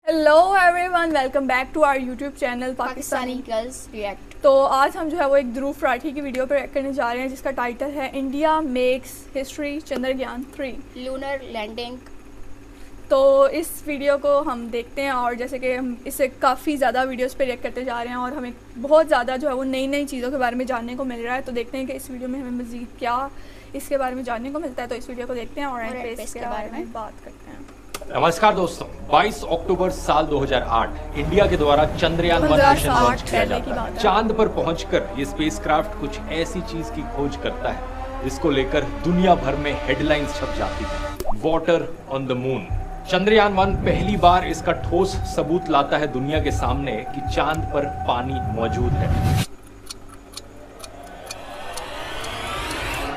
Hello everyone, welcome back to our YouTube channel Pakistani girls react. तो आज हम जो है वो एक ध्रुव राठी की वीडियो पर रिएक्ट करने जा रहे हैं जिसका टाइटल है India makes history Chandrayaan 3 lunar landing. तो इस वीडियो को हम देखते हैं और जैसे कि हम इससे काफ़ी ज़्यादा वीडियोस पे रिएक्ट करते जा रहे हैं और हमें बहुत ज़्यादा जो है वो नई नई चीज़ों के बारे में जानने को मिल रहा है। तो देखते हैं कि इस वीडियो में हमें मज़ीद क्या इसके बारे में जानने को मिलता है। तो इस वीडियो को देखते हैं और इसके बारे में बात करते हैं। नमस्कार दोस्तों, 22 अक्टूबर साल 2008 इंडिया के द्वारा चंद्रयान 1 मिशन लॉन्च किया जाता है। चांद पर पहुंचकर ये स्पेसक्राफ्ट कुछ ऐसी चीज की खोज करता है जिसको लेकर दुनिया भर में हेडलाइंस छप जाती है। Water on the moon. Chandrayaan 1 पहली बार इसका ठोस सबूत लाता है दुनिया के सामने कि चांद पर पानी मौजूद है।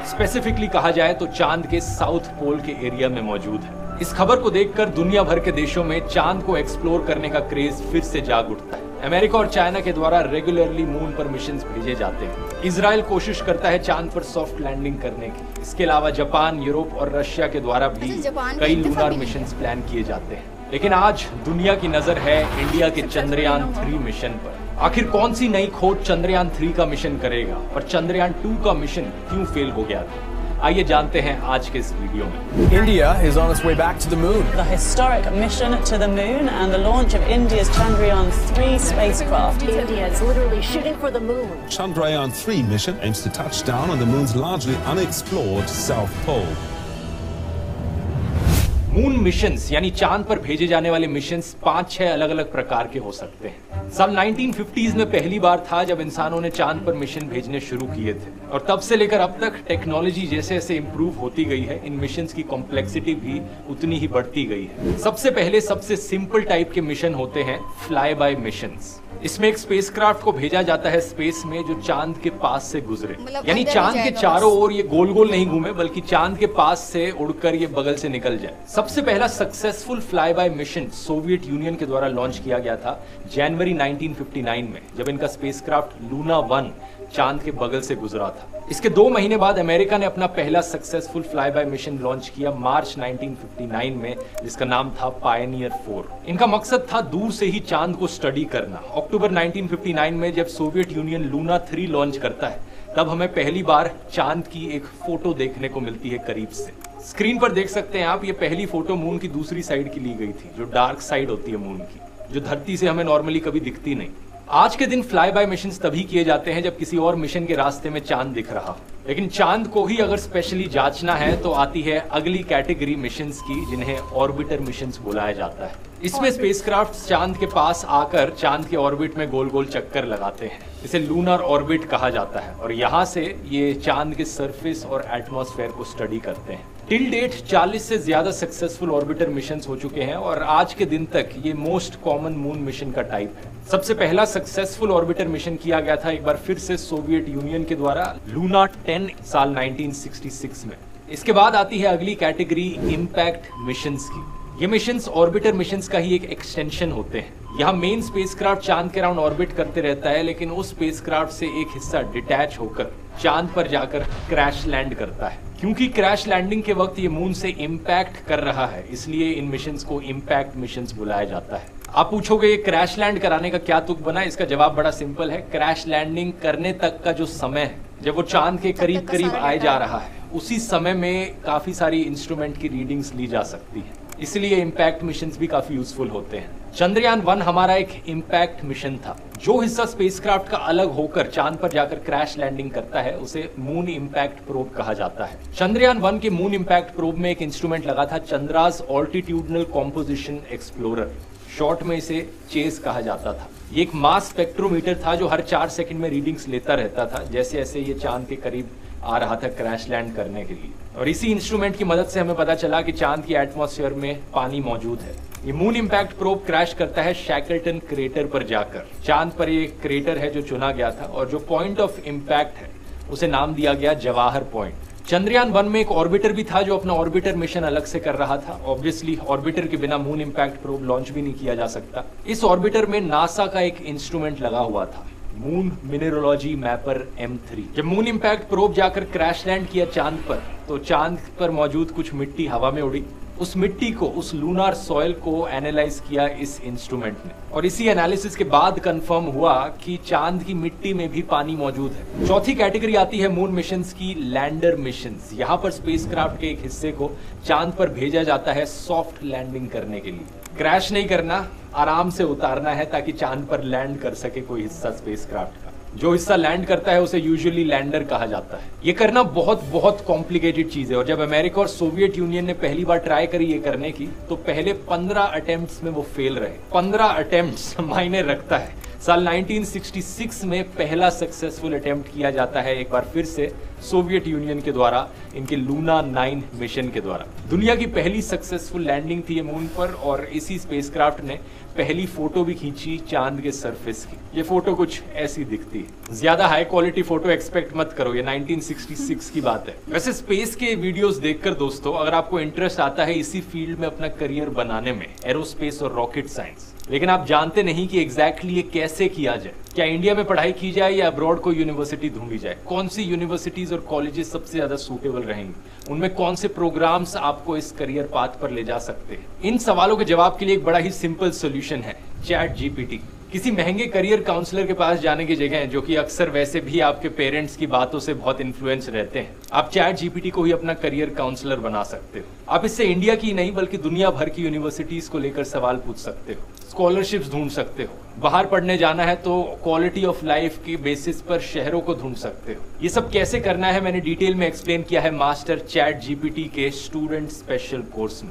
स्पेसिफिकली कहा जाए तो चांद के साउथ पोल के एरिया में मौजूद है। इस खबर को देखकर दुनिया भर के देशों में चांद को एक्सप्लोर करने का क्रेज फिर से जाग उठता है। अमेरिका और चाइना के द्वारा रेगुलरली मून पर मिशंस भेजे जाते हैं। इजराइल कोशिश करता है चांद पर सॉफ्ट लैंडिंग करने की। इसके अलावा जापान, यूरोप और रशिया के द्वारा भी कई लूनर मिशंस प्लान किए जाते हैं। लेकिन आज दुनिया की नजर है इंडिया के चंद्रयान 3 मिशन पर। आखिर कौन सी नई खोज चंद्रयान 3 का मिशन करेगा और चंद्रयान 2 का मिशन क्यों फेल हो गया था? आइए जानते हैं आज के इस वीडियो में। India is on its way back to the moon. The historic mission to the moon and the launch of India's Chandrayaan 3 spacecraft. India is literally shooting for the moon. Chandrayaan 3 mission aims to touch down on the moon's largely unexplored south pole. Moon missions यानी चांद पर भेजे जाने वाले missions 5-6 अलग अलग प्रकार के हो सकते हैं। साल 1950s में पहली बार था जब इंसानों ने चांद पर मिशन भेजने शुरू किए थे और तब से लेकर अब तक टेक्नोलॉजी जैसे जैसे इंप्रूव होती गई है, इन मिशंस की कॉम्प्लेक्सिटी भी उतनी ही बढ़ती गई है। सबसे पहले सबसे सिंपल टाइप के मिशन होते हैं फ्लाई बाय मिशंस। इसमें एक स्पेसक्राफ्ट को भेजा जाता है स्पेस में जो चांद के पास से गुजरे, यानी चांद के चारों ओर ये गोल गोल नहीं घूमे बल्कि चांद के पास से उड़कर ये बगल से निकल जाए। सबसे पहला successful fly bye mission Soviet union के द्वारा लॉन्च किया गया था जनवरी 1959 में, जब इनका स्पेसक्राफ्ट लूना 1 चांद के बगल से गुजरा था। इसके 2 महीने बाद अमेरिका ने अपना पहला successful fly bye mission launch किया मार्च 1959 में, जिसका नाम था पायनियर 4। इनका मकसद था दूर से ही चांद को स्टडी करना। अक्टूबर 1959 में जब सोवियत यूनियन लूना 3 लॉन्च करता है तब हमें पहली बार चांद की एक फोटो देखने को मिलती है करीब से। स्क्रीन पर देख सकते हैं आप, ये पहली फोटो मून की दूसरी साइड की ली गई थी, जो डार्क साइड होती है मून की, जो धरती से हमें नॉर्मली कभी दिखती नहीं। आज के दिन फ्लाई बाय मिशंस तभी किए जाते हैं जब किसी और मिशन के रास्ते में चांद दिख रहा हो। लेकिन चांद को ही अगर स्पेशली जांचना है तो आती है अगली कैटेगरी मिशंस की, जिन्हें ऑर्बिटर मिशंस बुलाया जाता है। इसमें स्पेसक्राफ्ट चांद के पास आकर चांद के ऑर्बिट में गोल गोल चक्कर लगाते हैं। इसे लूनर ऑर्बिट कहा जाता है और यहाँ से ये चांद के सरफेस और एटमॉस्फेयर को स्टडी करते हैं। टिल डेट 40 से ज्यादा सक्सेसफुल ऑर्बिटर मिशंस हो चुके हैं और आज के दिन तक ये मोस्ट कॉमन मून मिशन का टाइप है। सबसे पहला सक्सेसफुल ऑर्बिटर मिशन किया गया था एक बार फिर से सोवियत यूनियन के द्वारा लूना 10 साल 1966 में। इसके बाद आती है अगली कैटेगरी इम्पैक्ट मिशंस की। ये मिशंस ऑर्बिटर मिशंस का ही एक एक्सटेंशन होते हैं। यहाँ मेन स्पेसक्राफ्ट चांद के अराउंड ऑर्बिट करते रहता है, लेकिन उस स्पेसक्राफ्ट से एक हिस्सा डिटैच होकर चांद पर जाकर क्रैश लैंड करता है। क्योंकि क्रैश लैंडिंग के वक्त ये मून से इम्पैक्ट कर रहा है, इसलिए इन मिशंस को इम्पैक्ट मिशंस बुलाया जाता है। आप पूछोगे ये क्रैश लैंड कराने का क्या तुक बना? इसका जवाब बड़ा सिंपल है। क्रैश लैंडिंग करने तक का जो समय है, जब वो चांद के करीब करीब आए जा रहा है, उसी समय में काफी सारी इंस्ट्रूमेंट की रीडिंग्स ली जा सकती है, इसलिए इम्पैक्ट मिशंस भी काफी यूजफुल होते हैं। चंद्रयान 1 हमारा एक इम्पैक्ट मिशन था। जो हिस्सा स्पेसक्राफ्ट का अलग होकर चांद पर जाकर क्रैश लैंडिंग करता है उसे मून इम्पैक्ट प्रोब कहा जाता है। चंद्रयान 1 के मून इम्पैक्ट प्रोब में एक इंस्ट्रूमेंट लगा था Chandra's altitudinal composition explorer, short में इसे चेस कहा जाता था। ये एक मास स्पेक्ट्रोमीटर था जो हर 4 सेकंड में रीडिंग्स लेता रहता था जैसे जैसे ये चांद के करीब आ रहा था क्रैश लैंड करने के लिए। और इसी इंस्ट्रूमेंट की मदद से हमें पता चला कि चांद की एटमॉस्फेयर में पानी मौजूद है। ये मून इम्पैक्ट प्रोब क्रैश करता है शैकल्टन क्रेटर पर जाकर। चांद पर ये क्रेटर है जो चुना गया था और जो पॉइंट ऑफ इम्पैक्ट है उसे नाम दिया गया जवाहर पॉइंट। चंद्रयान 1 में एक ऑर्बिटर भी था जो अपना ऑर्बिटर मिशन अलग से कर रहा था। ऑब्वियसली ऑर्बिटर के बिना मून इम्पैक्ट प्रोब लॉन्च भी नहीं किया जा सकता। इस ऑर्बिटर में नासा का एक इंस्ट्रूमेंट लगा हुआ था, मून मिनरोलॉजी मैपर M3। जब मून इम्पैक्ट प्रोब जाकर क्रैश लैंड किया चांद पर, तो चांद पर मौजूद कुछ मिट्टी हवा में उड़ी उस मिट्टी को, उस लूनार सॉइल को एनालाइज किया इस इंस्ट्रूमेंट ने, और इसी एनालिसिस के बाद कंफर्म हुआ कि चांद की मिट्टी में भी पानी मौजूद है। चौथी कैटेगरी आती है मून मिशंस की, लैंडर मिशंस। यहाँ पर स्पेसक्राफ्ट के एक हिस्से को चांद पर भेजा जाता है सॉफ्ट लैंडिंग करने के लिए। क्रैश नहीं करना, आराम से उतारना है ताकि चांद पर लैंड कर सके कोई हिस्सा स्पेसक्राफ्ट का। जो हिस्सा लैंड करता है उसे यूजुअली लैंडर कहा जाता है। ये करना बहुत बहुत कॉम्प्लिकेटेड चीज है, और जब अमेरिका और सोवियत यूनियन ने पहली बार ट्राई करी ये करने की, तो पहले 15 अटेम्प्ट्स में वो फेल रहे। 15 अटेम्प्ट्स मायने रखता है। साल 1966 में पहला सक्सेसफुल अटेम्प्ट किया जाता है एक बार फिर से सोवियत यूनियन के द्वारा, इनके लूना 9 मिशन के द्वारा। दुनिया की पहली सक्सेसफुल लैंडिंग थी ये मून पर, और इसी स्पेसक्राफ्ट ने पहली फोटो भी खींची चांद के सरफेस की। ये फोटो कुछ ऐसी दिखती है। ज्यादा हाई क्वालिटी फोटो एक्सपेक्ट मत करो, ये 1966 की बात है। वैसे स्पेस के वीडियोस देखकर दोस्तों, अगर आपको इंटरेस्ट आता है इसी फील्ड में अपना करियर बनाने में, एरोस्पेस और रॉकेट साइंस, लेकिन आप जानते नहीं कि एग्जैक्टली ये कैसे किया जाए, क्या इंडिया में पढ़ाई की जाए या अब्रॉड कोई यूनिवर्सिटी ढूंढी जाए, कौन सी यूनिवर्सिटीज और कॉलेजेस सबसे ज्यादा सूटेबल रहेंगी, उनमें कौन से प्रोग्राम्स आपको इस करियर पाथ पर ले जा सकते हैं, इन सवालों के जवाब के लिए एक बड़ा ही सिंपल सोल्यूशन है, चैट जीपीटी। किसी महंगे करियर काउंसलर के पास जाने की जगह, जो कि अक्सर वैसे भी आपके पेरेंट्स की बातों से बहुत इन्फ्लुएंस रहते हैं, आप चैट जीपीटी को ही अपना करियर काउंसलर बना सकते हो। आप इससे इंडिया की नहीं बल्कि दुनिया भर की यूनिवर्सिटीज को लेकर सवाल पूछ सकते हो, स्कॉलरशिप्स ढूंढ सकते हो, बाहर पढ़ने जाना है तो क्वालिटी ऑफ लाइफ के बेसिस पर शहरों को ढूंढ सकते हो। ये सब कैसे करना है मैंने डिटेल में एक्सप्लेन किया है मास्टर चैट जीपीटी के स्टूडेंट स्पेशल कोर्स में।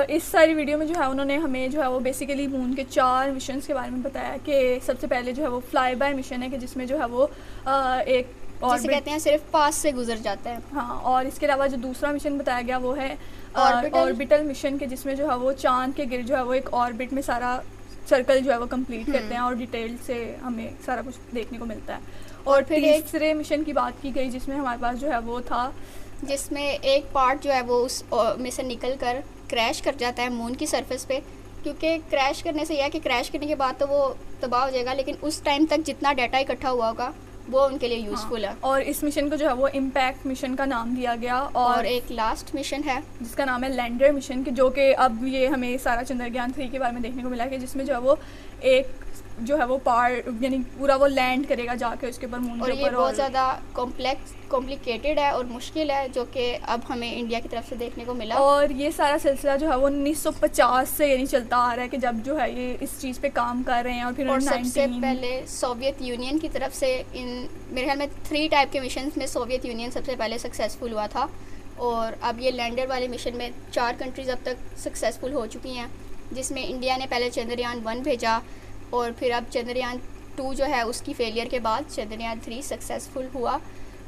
इस सारी वीडियो में जो है उन्होंने हमें जो है वो बेसिकली मून के 4 मिशंस के बारे में बताया कि सबसे पहले जो है वो फ्लाई बाय मिशन है, कि जिसमें जो है वो एक जिसे कहते हैं सिर्फ पास से गुजर जाता है। हाँ, और इसके अलावा जो दूसरा मिशन बताया गया वो है ऑर्बिटल मिशन, के जिसमें जो है वो चांद के गिर्द जो है वो एक ऑर्बिट में सारा सर्कल जो है वो कंप्लीट करते हैं, और डिटेल से हमें सारा कुछ देखने को मिलता है। और फिर तीसरे मिशन की बात की गई जिसमें हमारे पास जो है वो था, जिसमें एक पार्ट जो है वो उस में से निकल कर क्रैश कर जाता है मून की सरफेस पे, क्योंकि क्रैश करने से यह है कि क्रैश करने के बाद तो वो तबाह हो जाएगा, लेकिन उस टाइम तक जितना डाटा इकट्ठा हुआ होगा वो उनके लिए यूज़फुल है। और इस मिशन को जो है वो इम्पैक्ट मिशन का नाम दिया गया। और एक लास्ट मिशन है जिसका नाम है लैंडर मिशन, के जो कि अब ये हमें सारा चंद्रयान 3 के बारे में देखने को मिला कि जिसमें जो है वो एक जो है वो पार्ट यानी पूरा वो लैंड करेगा जाके उसके ऊपर मून के ऊपर। और ये बहुत ज़्यादा कॉम्प्लिकेटेड है और मुश्किल है, जो कि अब हमें इंडिया की तरफ से देखने को मिला। और ये सारा सिलसिला जो है वो 1950 से यानी चलता आ रहा है कि जब जो है ये इस चीज़ पे काम कर रहे हैं। और फिर सबसे पहले सोवियत यूनियन की तरफ से मेरे ख्याल में 3 टाइप के मिशन में सोवियत यूनियन सबसे पहले सक्सेसफुल हुआ था, और अब ये लैंडर वाले मिशन में 4 कंट्रीज़ अब तक सक्सेसफुल हो चुकी हैं, जिसमें इंडिया ने पहले चंद्रयान 1 भेजा, और फिर अब चंद्रयान 2 जो है उसकी फेलियर के बाद चंद्रयान 3 सक्सेसफुल हुआ।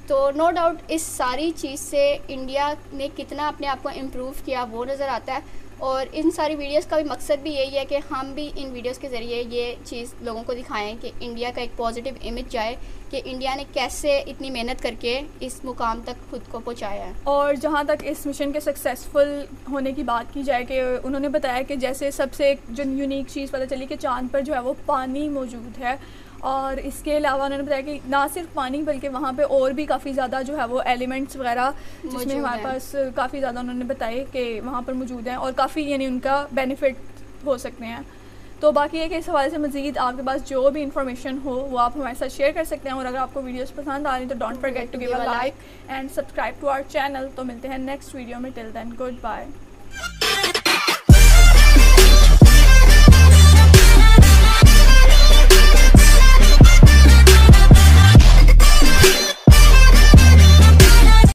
तो नो डाउट इस सारी चीज़ से इंडिया ने कितना अपने आप को इम्प्रूव किया वो नज़र आता है। और इन सारी वीडियोस का भी मकसद भी यही है कि हम भी इन वीडियोस के ज़रिए ये चीज़ लोगों को दिखाएं कि इंडिया का एक पॉजिटिव इमेज जाए कि इंडिया ने कैसे इतनी मेहनत करके इस मुकाम तक खुद को पहुंचाया है। और जहाँ तक इस मिशन के सक्सेसफुल होने की बात की जाए कि उन्होंने बताया कि जैसे सबसे एक जो यूनिक चीज़ पता चली कि चांद पर जो है वो पानी मौजूद है, और इसके अलावा उन्होंने बताया कि ना सिर्फ पानी बल्कि वहाँ पे और भी काफ़ी ज़्यादा जो है वो एलिमेंट्स वगैरह जिसमें हमारे पास काफ़ी ज़्यादा उन्होंने बताए कि वहाँ पर मौजूद हैं और काफ़ी यानी उनका बेनिफिट हो सकते हैं। तो बाकी है कि इस हवाले से मज़ीद आपके पास जो भी इंफॉर्मेशन हो वो आप हमारे साथ शेयर कर सकते हैं। और अगर आपको वीडियोस पसंद आ रही तो don't forget to give a like and subscribe to our channel. तो मिलते हैं नेक्स्ट वीडियो में, टिल देन गुड बाय।